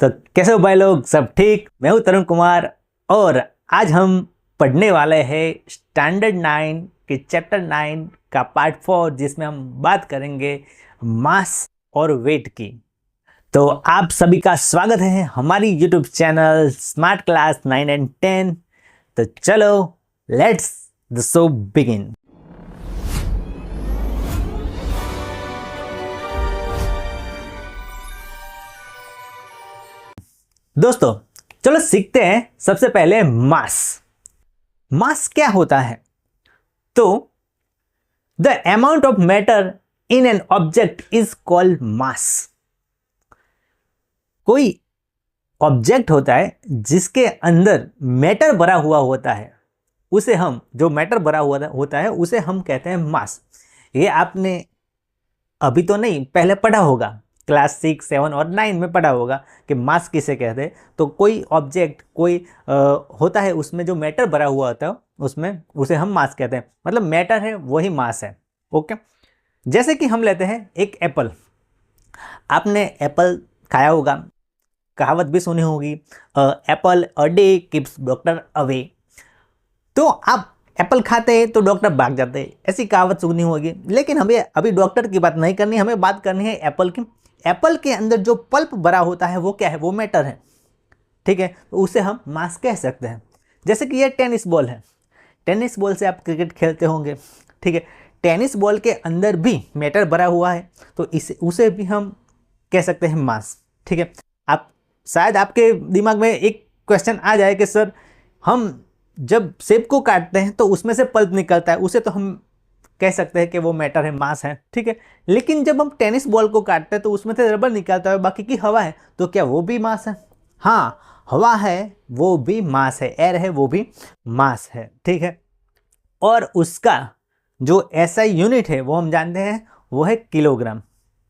तो कैसे हो भाई लोग, सब ठीक? मैं हूँ तरुण कुमार और आज हम पढ़ने वाले हैं स्टैंडर्ड 9 के चैप्टर 9 का पार्ट 4, जिसमें हम बात करेंगे मास और वेट की। तो आप सभी का स्वागत है हमारी YouTube channel smart class 9 and 10। तो चलो लेट्स द शो बिगिन। दोस्तों चलो सीखते हैं सबसे पहले मास। मास क्या होता है? तो the amount of matter in an object is called मास। कोई ऑब्जेक्ट होता है जिसके अंदर मैटर भरा हुआ होता है, उसे हम जो मैटर भरा हुआ होता है उसे हम कहते हैं मास। ये आपने अभी तो नहीं, पहले पढ़ा होगा, क्लास 6, 7 और 9 में पढ़ा होगा कि मास किसे कहते हैं। तो कोई ऑब्जेक्ट कोई होता है, उसमें जो मैटर भरा हुआ होता है उसमें, उसे हम मास कहते हैं। मतलब मैटर है वही मास है। ओके, जैसे कि हम लेते हैं एक एप्पल। आपने एप्पल खाया होगा, कहावत भी सुनी होगी, Apple a day keeps doctor away. तो आप एप्पल खाते हैं तो डॉक्टर भाग जाते हैं, ऐसी कहावत सुनी होगी। लेकिन हमें अभी डॉक्टर की बात नहीं करनी, हमें बात करनी है एप्पल की। एप्पल के अंदर जो पल्प भरा होता है वो क्या है? वो मैटर है। ठीक है, तो उसे हम मास कह सकते हैं। जैसे कि ये टेनिस बॉल है। टेनिस बॉल से आप क्रिकेट खेलते होंगे। ठीक है, टेनिस बॉल के अंदर भी मैटर भरा हुआ है, तो उसे भी हम कह सकते हैं मास। ठीक है, आप शायद आपके दिमाग में एक क्वेश्चन आ जाए कि सर, हम जब सेब को काटते हैं तो उसमें से पल्प निकलता है, उसे तो हम कह सकते हैं कि वो मैटर है, मास है। ठीक है, लेकिन जब हम टेनिस बॉल को काटते हैं तो उसमें से रबर निकलता है, बाकी की हवा है, तो क्या वो भी मास है? हाँ, हवा है वो भी मास है, एयर है वो भी मास है। ठीक है, और उसका जो ऐसा यूनिट है वो हम जानते हैं, वो है किलोग्राम।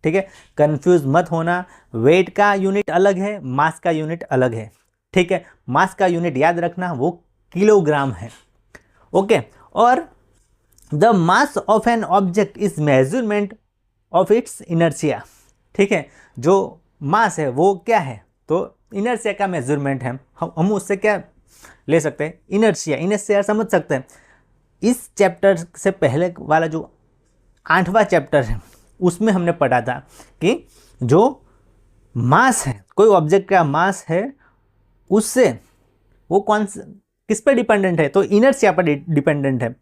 ठीक है, कंफ्यूज मत होना, वेट का यूनिट अलग है, मास का यूनिट अलग है। ठीक है, मास का यूनिट याद रखना, वो किलोग्राम है। ओके, और the mass of an object is measurement of its inertia. ठीक है, जो मास है वो क्या है? तो इनर्शिया का मेजरमेंट है। हम उससे क्या ले सकते हैं? इनर्शिया। इनर्शिया समझ सकते हैं। इस चैप्टर से पहले वाला जो 8वां चैप्टर है उसमें हमने पढ़ा था कि जो मास है, कोई ऑब्जेक्ट का मास है, उससे वो किस पे डिपेंडेंट है? तो इनर्शिया पर डिपेंडेंट है।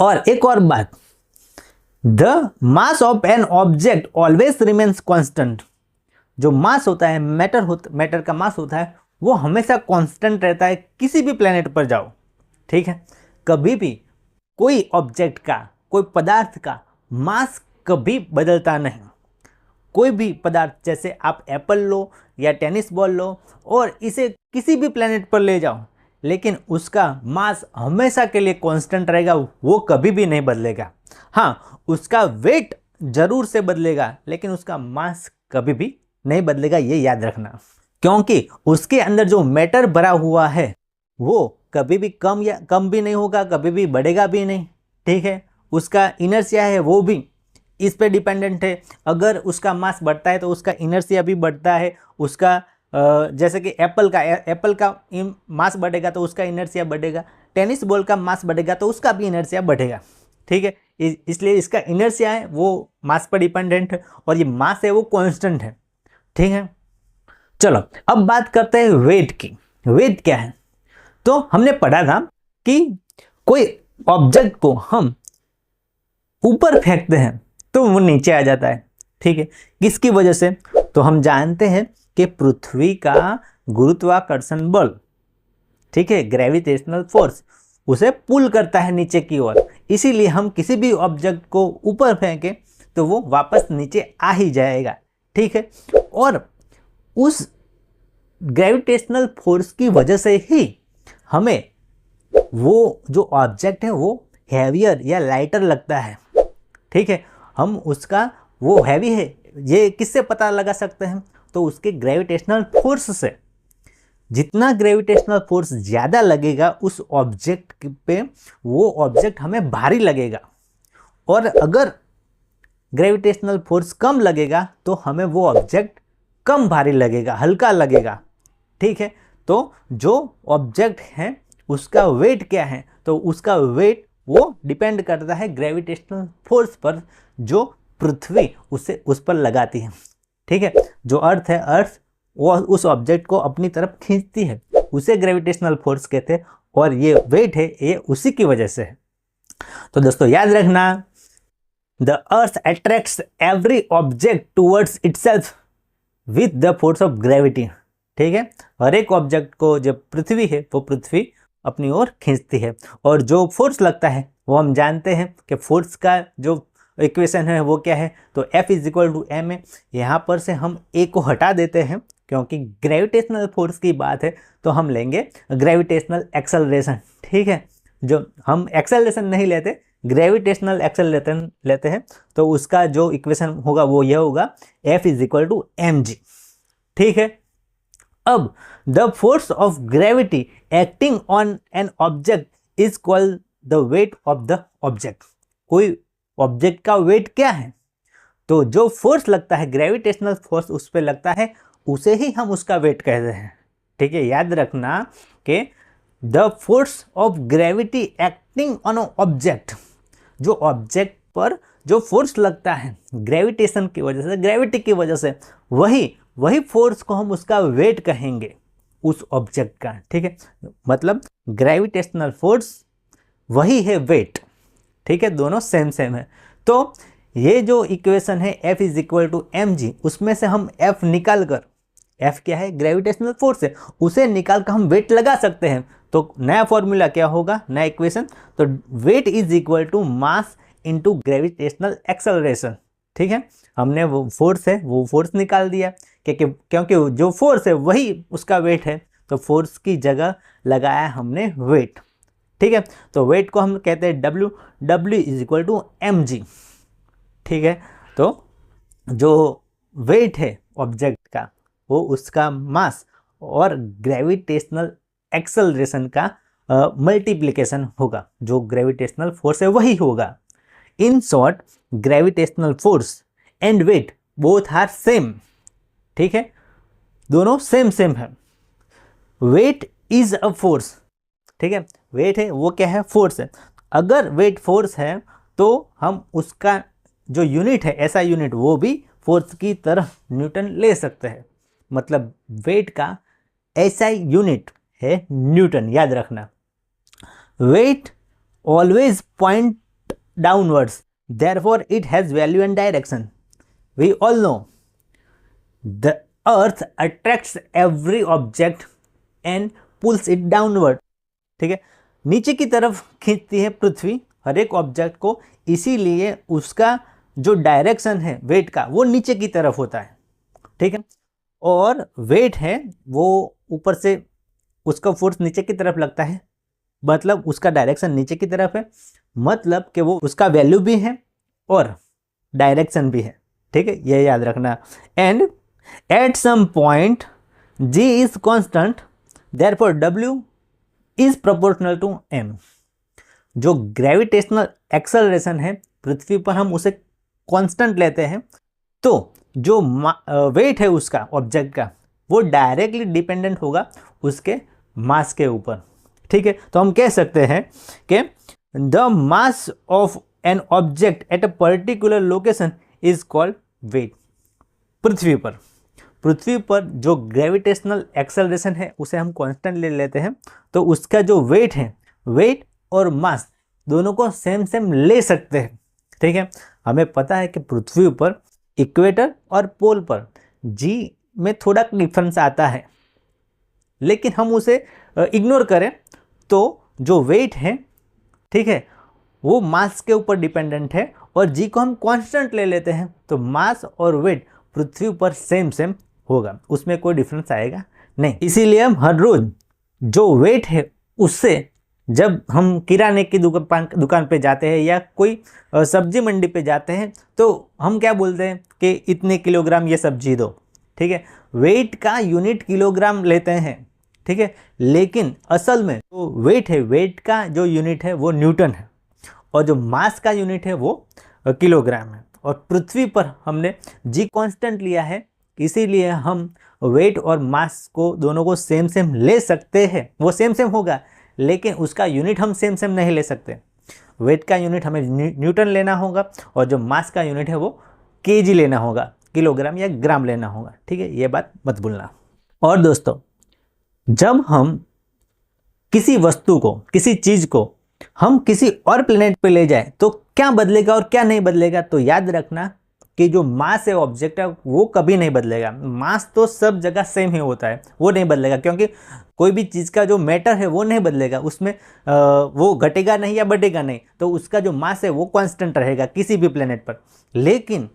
और एक और बात, the mass of an object always remains constant. जो मास होता है, मैटर का मास होता है, वो हमेशा कांस्टेंट रहता है, किसी भी प्लेनेट पर जाओ। ठीक है, कभी भी कोई ऑब्जेक्ट का, कोई पदार्थ का मास कभी बदलता नहीं। कोई भी पदार्थ, जैसे आप एप्पल लो या टेनिस बॉल लो और इसे किसी भी प्लेनेट पर ले जाओ, लेकिन उसका मास हमेशा के लिए कांस्टेंट रहेगा, वो कभी भी नहीं बदलेगा। हाँ, उसका वेट जरूर से बदलेगा, लेकिन उसका मास कभी भी नहीं बदलेगा, ये याद रखना। क्योंकि उसके अंदर जो मैटर भरा हुआ है वो कभी भी कम भी नहीं होगा, कभी भी बढ़ेगा भी नहीं। ठीक है, उसका इनर्शिया है वो भी इस पे डिपेंडेंट है। अगर उसका मास बढ़ता है तो उसका इनर्शिया भी बढ़ता है। उसका जैसे कि एप्पल का मास बढ़ेगा तो उसका इनर्शिया बढ़ेगा। टेनिस बॉल का मास बढ़ेगा तो उसका भी इनर्शिया बढ़ेगा। ठीक है, इसलिए इसका इनर्शिया है वो मास पर डिपेंडेंट है और ये मास है वो कांस्टेंट है। ठीक है, चलो अब बात करते हैं वेट की। वेट क्या है? तो हमने पढ़ा था कि कोई ऑब्जेक्ट को हम ऊपर फेंकते हैं तो वो नीचे आ जाता है। ठीक है, किसकी वजह से? तो हम जानते हैं कि पृथ्वी का गुरुत्वाकर्षण बल, ठीक है, ग्रेविटेशनल फोर्स, उसे पुल करता है नीचे की ओर। इसीलिए हम किसी भी ऑब्जेक्ट को ऊपर फेंकें तो वो वापस नीचे आ ही जाएगा। ठीक है, और उस ग्रेविटेशनल फोर्स की वजह से ही हमें वो जो ऑब्जेक्ट है वो हैवियर या लाइटर लगता है। ठीक है, हम उसका वो हैवी है ये किससे पता लगा सकते हैं? तो उसके ग्रेविटेशनल फोर्स से। जितना ग्रेविटेशनल फोर्स ज़्यादा लगेगा उस ऑब्जेक्ट पे, वो ऑब्जेक्ट हमें भारी लगेगा। और अगर ग्रेविटेशनल फोर्स कम लगेगा तो हमें वो ऑब्जेक्ट कम भारी लगेगा, हल्का लगेगा। ठीक है, तो जो ऑब्जेक्ट है उसका वेट क्या है, तो उसका वेट वो डिपेंड करता है ग्रेविटेशनल फोर्स पर जो पृथ्वी उसे उस पर लगाती है। ठीक है, जो अर्थ है, अर्थ वो उस ऑब्जेक्ट को अपनी तरफ खींचती है, उसे ग्रेविटेशनल फोर्स कहते हैं, और ये वेट है ये उसी की वजह से है। तो दोस्तों याद रखना, the earth attracts every object towards itself with the force of gravity. ठीक है, हर एक ऑब्जेक्ट को जब पृथ्वी है वो पृथ्वी अपनी ओर खींचती है, और जो फोर्स लगता है वो हम जानते हैं कि फोर्स का जो इक्वेशन है वो क्या है, तो F is equal to M है। यहाँ पर से हम ए को हटा देते हैं क्योंकि ग्रेविटेशनल फोर्स की बात है, तो हम लेंगे ग्रेविटेशनल एक्सेलरेशन। ठीक है, जो हम एक्सेलरेशन नहीं लेते, ग्रेविटेशनल एक्सेलरेशन लेते हैं, तो उसका जो इक्वेशन होगा वो यह होगा F is equal to M G. ठीक है, अब the force of gravity acting on an object is called the weight of the object. कोई ऑब्जेक्ट का वेट क्या है, तो जो फोर्स लगता है, ग्रेविटेशनल फोर्स उस पर लगता है, उसे ही हम उसका वेट कहते हैं। ठीक है, याद रखना कि the force of gravity acting on object, जो ऑब्जेक्ट पर जो फोर्स लगता है ग्रेविटेशन की वजह से, ग्रेविटी की वजह से, वही फोर्स को हम उसका वेट कहेंगे उस ऑब्जेक्ट का। ठीक है, मतलब ग्रेविटेशनल फोर्स वही है वेट। ठीक है, दोनों सेम सेम है। तो ये जो इक्वेशन है F is equal to M G, उसमें से हम F निकाल कर, F क्या है, ग्रेविटेशनल फोर्स है, उसे निकाल कर हम वेट लगा सकते हैं। तो नया फॉर्मूला क्या होगा, नया इक्वेशन, तो weight is equal to mass into gravitational acceleration. ठीक है, हमने वो फोर्स है वो फोर्स निकाल दिया, क्योंकि जो फोर्स है वही उसका वेट है, तो फोर्स की जगह लगाया हमने वेट। ठीक है, तो वेट को हम कहते हैं W is equal to M G. ठीक है, तो जो वेट है ऑब्जेक्ट का वो उसका मास और ग्रेविटेशनल एक्सेलरेशन का मल्टीप्लिकेशन होगा, जो ग्रेविटेशनल फोर्स है वही होगा। In short, gravitational force and weight both are same. ठीक है, दोनों सेम सेम है। Weight is a force. ठीक है, वेट है वो क्या है, फोर्स है। अगर वेट फोर्स है तो हम उसका जो यूनिट है, ऐसा यूनिट, वो भी फोर्स की तरह न्यूटन ले सकते हैं। मतलब वेट का ऐसा यूनिट है न्यूटन, याद रखना। Weight always point downwards, therefore it has value and direction. We all know the earth attracts every object and pulls it downward. ठीक है, नीचे की तरफ खींचती है पृथ्वी हर एक ऑब्जेक्ट को, इसीलिए उसका जो डायरेक्शन है वेट का वो नीचे की तरफ होता है। ठीक है, और वेट है वो ऊपर से उसका फोर्स नीचे की तरफ लगता है, मतलब उसका डायरेक्शन नीचे की तरफ है, मतलब कि वो उसका वैल्यू भी है और डायरेक्शन भी है। ठीक है, ये याद रखना। And at some point G is constant, therefore W is proportional to M। जो ग्रेविटेशनल एक्सेलरेशन है पृथ्वी पर हम उसे कांस्टेंट लेते हैं, तो जो वेट है उसका ऑब्जेक्ट का वो डायरेक्टली डिपेंडेंट होगा उसके मास के ऊपर। ठीक है, तो हम कह सकते हैं कि the mass of an object at a particular location is called weight. पृथ्वी पर जो ग्रेविटेशनल एक्सेलरेशन है उसे हम कांस्टेंट ले लेते हैं, तो उसका जो वेट है, वेट और मास दोनों को सेम सेम ले सकते हैं। ठीक है, हमें पता है कि पृथ्वी पर इक्वेटर और पोल पर G में थोड़ा डिफरेंस आता है, लेकिन हम उसे इग्नोर करें तो जो वेट है, ठीक है, वो मास के ऊपर डिपेंडेंट है, और G को हम कांस्टेंट ले लेते हैं, तो मास और वेट पृथ्वी पर सेम सेम होगा, उसमें कोई डिफरेंस आएगा नहीं। इसीलिए हम हर रोज जो वेट है उससे, जब हम किराने की दुकान पे जाते हैं या कोई सब्जी मंडी पे जाते हैं, तो हम क्या बोलते हैं कि इतने किलोग्राम ये सब्जी दो। ठीक है, वेट का यूनिट किलोग्राम लेते हैं। ठीक है, लेकिन असल में जो वेट है, वेट का जो यूनिट है वो न्यूटन है, और जो मास का यूनिट है वो किलोग्राम है। और पृथ्वी पर हमने G कांस्टेंट लिया है इसीलिए हम वेट और मास को दोनों को सेम सेम ले सकते हैं। वो सेम सेम होगा लेकिन उसका यूनिट हम सेम सेम नहीं ले सकते। वेट का यूनिट हमें न्यूटन लेना होगा और जो मास का यूनिट है वो केजी लेना होगा, किलोग्राम या ग्राम लेना होगा। ठीक है, ये बात मत भूलना। और दोस्तों, जब हम किसी वस्तु को, किसी चीज़ को हम किसी और प्लेनेट पे ले जाए तो क्या बदलेगा और क्या नहीं बदलेगा, तो याद रखना कि जो मास है ऑब्जेक्ट है वो कभी नहीं बदलेगा। मास तो सब जगह सेम ही होता है, वो नहीं बदलेगा, क्योंकि कोई भी चीज़ का जो मैटर है वो नहीं बदलेगा, उसमें वो घटेगा नहीं या बढ़ेगा नहीं, तो उसका जो मास है वो कांस्टेंट रहेगा किसी भी प्लेनेट पर। लेकिन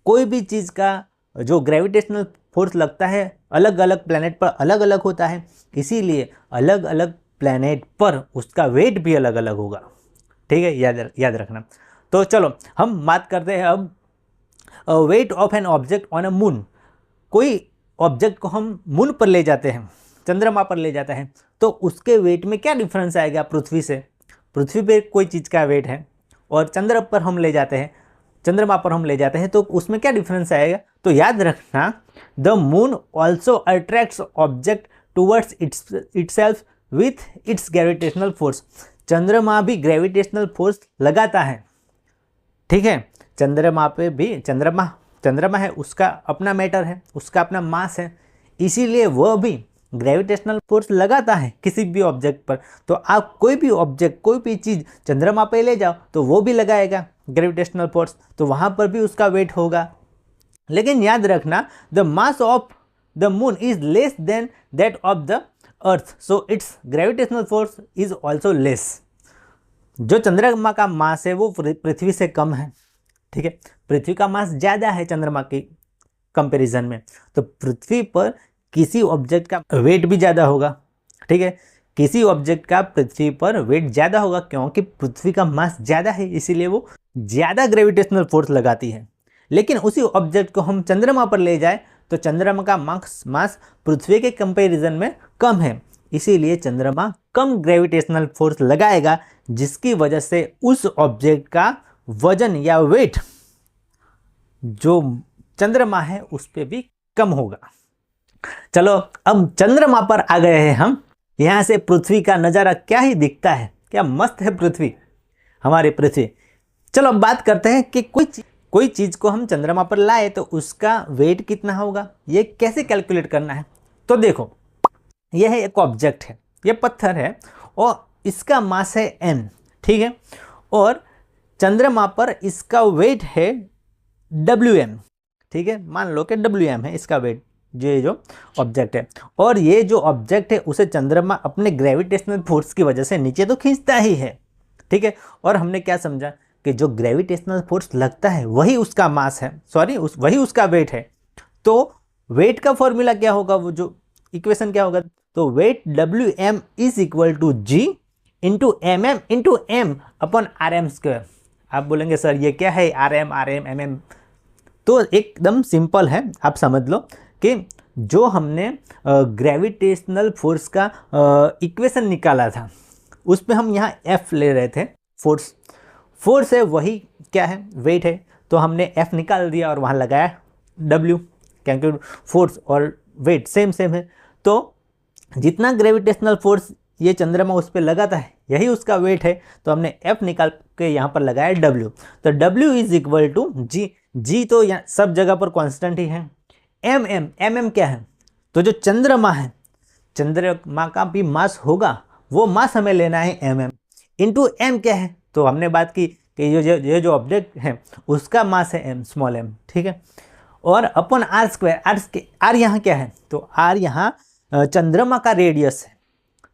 कोई भी चीज़ का जो ग्रेविटेशनल फोर्स लगता है अलग अलग प्लेनेट पर अलग अलग होता है, इसीलिए अलग अलग प्लेनेट पर उसका वेट भी अलग अलग होगा। ठीक है, याद रखना। तो चलो हम बात करते हैं अब wait of an object on a moon. कोई ऑब्जेक्ट को हम मून पर ले जाते हैं, चंद्रमा पर ले जाते हैं, तो उसके वेट में क्या डिफरेंस आएगा पृथ्वी से। पृथ्वी पे कोई चीज़ का वेट है और चंद्रमा पर हम ले जाते हैं, तो उसमें क्या डिफरेंस आएगा। तो याद रखना, the moon also attracts object towards itself with its gravitational force. चंद्रमा भी ग्रेविटेशनल फोर्स लगाता है। ठीक है, चंद्रमा पे भी चंद्रमा है, उसका अपना मैटर है, उसका अपना मास है, इसीलिए वह भी ग्रेविटेशनल फोर्स लगाता है किसी भी ऑब्जेक्ट पर। तो आप कोई भी ऑब्जेक्ट, कोई भी चीज़ चंद्रमा पे ले जाओ तो वो भी लगाएगा ग्रेविटेशनल फोर्स, तो वहाँ पर भी उसका वेट होगा। लेकिन याद रखना, the mass of the moon is less than that of the earth, so it's gravitational force is also less. जो चंद्रमा का मास है वो पृथ्वी से कम है। ठीक है, पृथ्वी का मास ज़्यादा है चंद्रमा के कंपैरिजन में, तो पृथ्वी पर किसी ऑब्जेक्ट का वेट भी ज़्यादा होगा। ठीक है, किसी ऑब्जेक्ट का पृथ्वी पर वेट ज़्यादा होगा क्योंकि पृथ्वी का मास ज़्यादा है, इसीलिए वो ज़्यादा ग्रेविटेशनल फोर्स लगाती है। लेकिन उसी ऑब्जेक्ट को हम चंद्रमा पर ले जाए तो चंद्रमा का मास पृथ्वी के कंपैरिजन में कम है, इसीलिए चंद्रमा कम ग्रेविटेशनल फोर्स लगाएगा, जिसकी वजह से उस ऑब्जेक्ट का वजन या वेट जो चंद्रमा है उस पर भी कम होगा। चलो अब चंद्रमा पर आ गए हैं हम। यहाँ से पृथ्वी का नज़ारा क्या ही दिखता है, क्या मस्त है पृथ्वी, हमारी पृथ्वी। चलो अब बात करते हैं कि कोई चीज़ को हम चंद्रमा पर लाए तो उसका वेट कितना होगा, ये कैसे कैलकुलेट करना है। तो देखो, यह एक ऑब्जेक्ट है, ये पत्थर है और इसका मास है m। ठीक है, और चंद्रमा पर इसका वेट है Wm। ठीक है, मान लो कि Wm है इसका वेट, ये जो ऑब्जेक्ट है, और ये जो ऑब्जेक्ट है उसे चंद्रमा अपने ग्रेविटेशनल फोर्स की वजह से नीचे तो खींचता ही है। ठीक है, और हमने क्या समझा कि जो ग्रेविटेशनल फोर्स लगता है वही उसका मास है, वही उसका वेट है। तो वेट का फॉर्मूला क्या होगा, वो जो इक्वेशन क्या होगा, तो weight Wm is equal to G into mm into m upon RM²। आप बोलेंगे सर ये क्या है RM mm। तो एकदम सिंपल है, आप समझ लो कि जो हमने ग्रेविटेशनल फोर्स का इक्वेशन निकाला था उस पे हम यहाँ F ले रहे थे, फोर्स है, वही क्या है, वेट है, तो हमने F निकाल दिया और वहाँ लगाया W, क्योंकि फोर्स और वेट सेम है। तो जितना ग्रेविटेशनल फोर्स ये चंद्रमा उस पर लगाता है यही उसका वेट है, तो हमने F निकाल के यहाँ पर लगाया W। तो W is equal to G तो यहाँ सब जगह पर कांस्टेंट ही है। mm क्या है, तो जो चंद्रमा है, चंद्रमा का भी मास होगा, वो मास हमें लेना है mm इंटू m क्या है, तो हमने बात की कि ये जो ऑब्जेक्ट है उसका मास है m, स्मॉल m। ठीक है, और अपॉन R², R यहाँ क्या है, तो R यहाँ चंद्रमा का रेडियस है।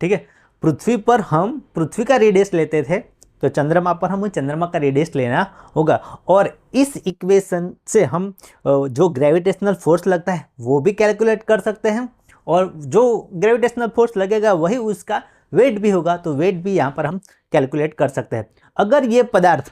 ठीक है, पृथ्वी पर हम पृथ्वी का रेडियस लेते थे, तो चंद्रमा पर हमें चंद्रमा का रेडियस लेना होगा। और इस इक्वेशन से हम जो ग्रेविटेशनल फोर्स लगता है वो भी कैलकुलेट कर सकते हैं, और जो ग्रेविटेशनल फोर्स लगेगा वही उसका वेट भी होगा, तो वेट भी यहाँ पर हम कैलकुलेट कर सकते हैं। अगर ये पदार्थ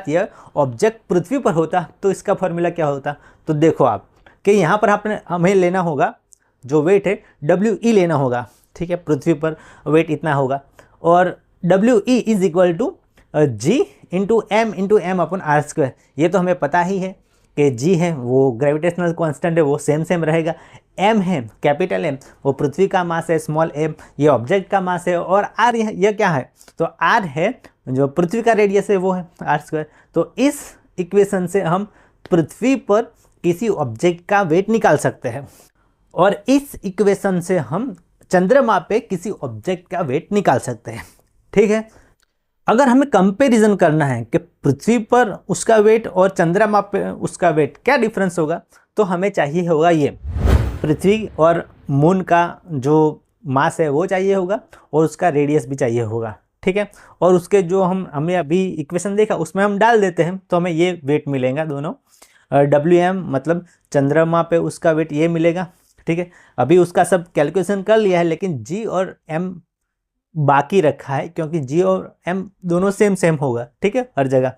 ये ऑब्जेक्ट पृथ्वी पर होता तो इसका फॉर्मूला क्या होता, तो देखो आप कि यहाँ पर हमें लेना होगा जो वेट है WE लेना होगा। ठीक है, पृथ्वी पर वेट इतना होगा, और WE is equal to G into M upon R²। ये तो हमें पता ही है कि जी है वो ग्रेविटेशनल कांस्टेंट है वो सेम रहेगा। एम है कैपिटल एम, वो पृथ्वी का मास है, स्मॉल एम ये ऑब्जेक्ट का मास है, और आर यह क्या है, तो आर है जो पृथ्वी का रेडियस है वो है आर स्क्वायर। तो इस इक्वेशन से हम पृथ्वी पर किसी ऑब्जेक्ट का वेट निकाल सकते हैं, और इस इक्वेशन से हम चंद्रमा पे किसी ऑब्जेक्ट का वेट निकाल सकते हैं। ठीक है, अगर हमें कंपैरिजन करना है कि पृथ्वी पर उसका वेट और चंद्रमा पे उसका वेट क्या डिफरेंस होगा, तो हमें चाहिए होगा ये पृथ्वी और मून का जो मास है वो चाहिए होगा, और उसका रेडियस भी चाहिए होगा। ठीक है, और उसके जो हमने अभी इक्वेशन देखा उसमें हम डाल देते हैं तो हमें ये वेट मिलेगा दोनों। WM मतलब चंद्रमा पे उसका वेट ये मिलेगा। ठीक है, अभी उसका सब कैलकुलेशन कर लिया है, लेकिन G और M बाकी रखा है, क्योंकि G और M दोनों सेम होगा। ठीक है, हर जगह।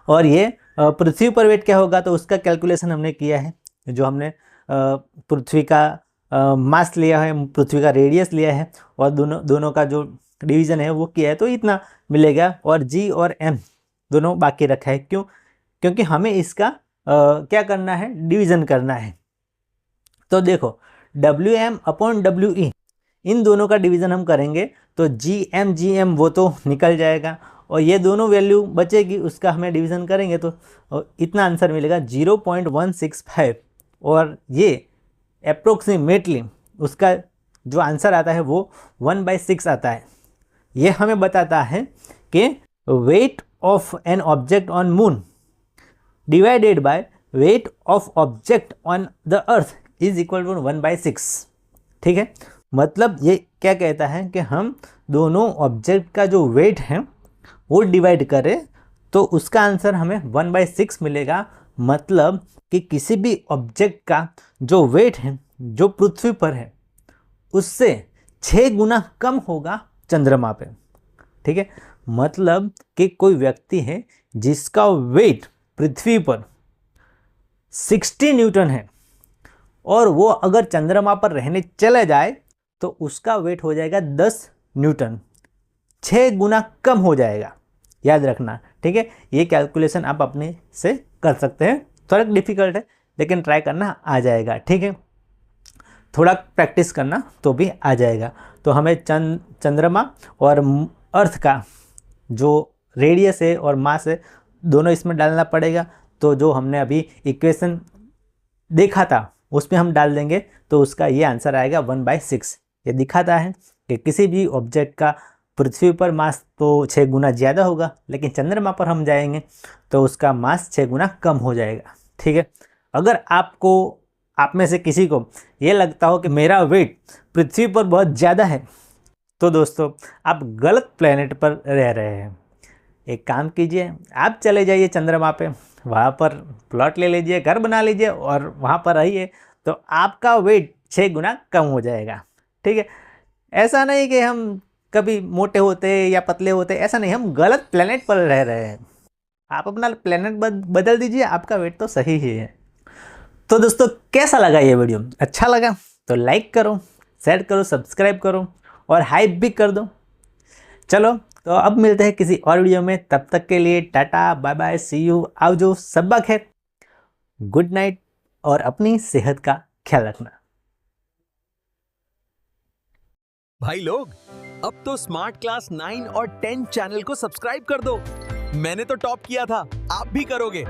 और ये पृथ्वी पर वेट क्या होगा, तो उसका कैलकुलेशन हमने किया है, जो हमने पृथ्वी का मास लिया है, पृथ्वी का रेडियस लिया है, और दोनों का जो डिवीज़न है वो किया है, तो इतना मिलेगा। और G और M दोनों बाकी रखा है, क्यों, क्योंकि हमें इसका क्या करना है, डिवीज़न करना है। तो देखो WM अपॉन WE इन दोनों का डिवीज़न हम करेंगे तो GM वो तो निकल जाएगा, और ये दोनों वैल्यू बचेगी, उसका हमें डिवीज़न करेंगे तो इतना आंसर मिलेगा 0.165, और ये अप्रोक्सीमेटली उसका जो आंसर आता है वो 1/6 आता है। ये हमें बताता है कि weight of an object on moon divided by weight of object on the earth is equal to 1/6। ठीक है, मतलब ये क्या कहता है कि हम दोनों ऑब्जेक्ट का जो वेट है वो डिवाइड करें तो उसका आंसर हमें 1/6 मिलेगा। मतलब कि किसी भी ऑब्जेक्ट का जो वेट है जो पृथ्वी पर है उससे 6 गुना कम होगा चंद्रमा पे। ठीक है, मतलब कि कोई व्यक्ति है जिसका वेट पृथ्वी पर 60 न्यूटन है, और वो अगर चंद्रमा पर रहने चले जाए तो उसका वेट हो जाएगा 10 न्यूटन, 6 गुना कम हो जाएगा, याद रखना। ठीक है, ये कैलकुलेशन आप अपने से कर सकते हैं, थोड़ा डिफिकल्ट है लेकिन ट्राई करना आ जाएगा। ठीक है, थोड़ा प्रैक्टिस करना तो भी आ जाएगा। तो हमें चंद्रमा और अर्थ का जो रेडियस है और मास है दोनों इसमें डालना पड़ेगा। तो जो हमने अभी इक्वेशन देखा था उसमें हम डाल देंगे तो उसका ये आंसर आएगा 1/6। ये दिखाता है कि किसी भी ऑब्जेक्ट का पृथ्वी पर मास तो 6 गुना ज़्यादा होगा, लेकिन चंद्रमा पर हम जाएंगे तो उसका मास 6 गुना कम हो जाएगा। ठीक है, अगर आप में से किसी को ये लगता हो कि मेरा वेट पृथ्वी पर बहुत ज़्यादा है, तो दोस्तों आप गलत प्लेनेट पर रह रहे हैं। एक काम कीजिए, आप चले जाइए चंद्रमा पे, वहाँ पर प्लॉट ले लीजिए, घर बना लीजिए और वहाँ पर रहिए, तो आपका वेट 6 गुना कम हो जाएगा। ठीक है, ऐसा नहीं कि हम कभी मोटे होते या पतले होते, ऐसा नहीं, हम गलत प्लेनेट पर रह रहे हैं। आप अपना प्लेनेट बदल दीजिए, आपका वेट तो सही ही है। तो दोस्तों कैसा लगा ये वीडियो, अच्छा लगा तो लाइक करो, शेयर करो, सब्सक्राइब करो और हाइप भी कर दो। चलो तो अब मिलते हैं किसी और वीडियो में, तब तक के लिए tata bye bye, see you, आओ, सबक है, गुड नाइट, और अपनी सेहत का ख्याल रखना। भाई लोग, अब तो स्मार्ट क्लास 9 और 10 चैनल को सब्सक्राइब कर दो। मैंने तो टॉप किया था, आप भी करोगे।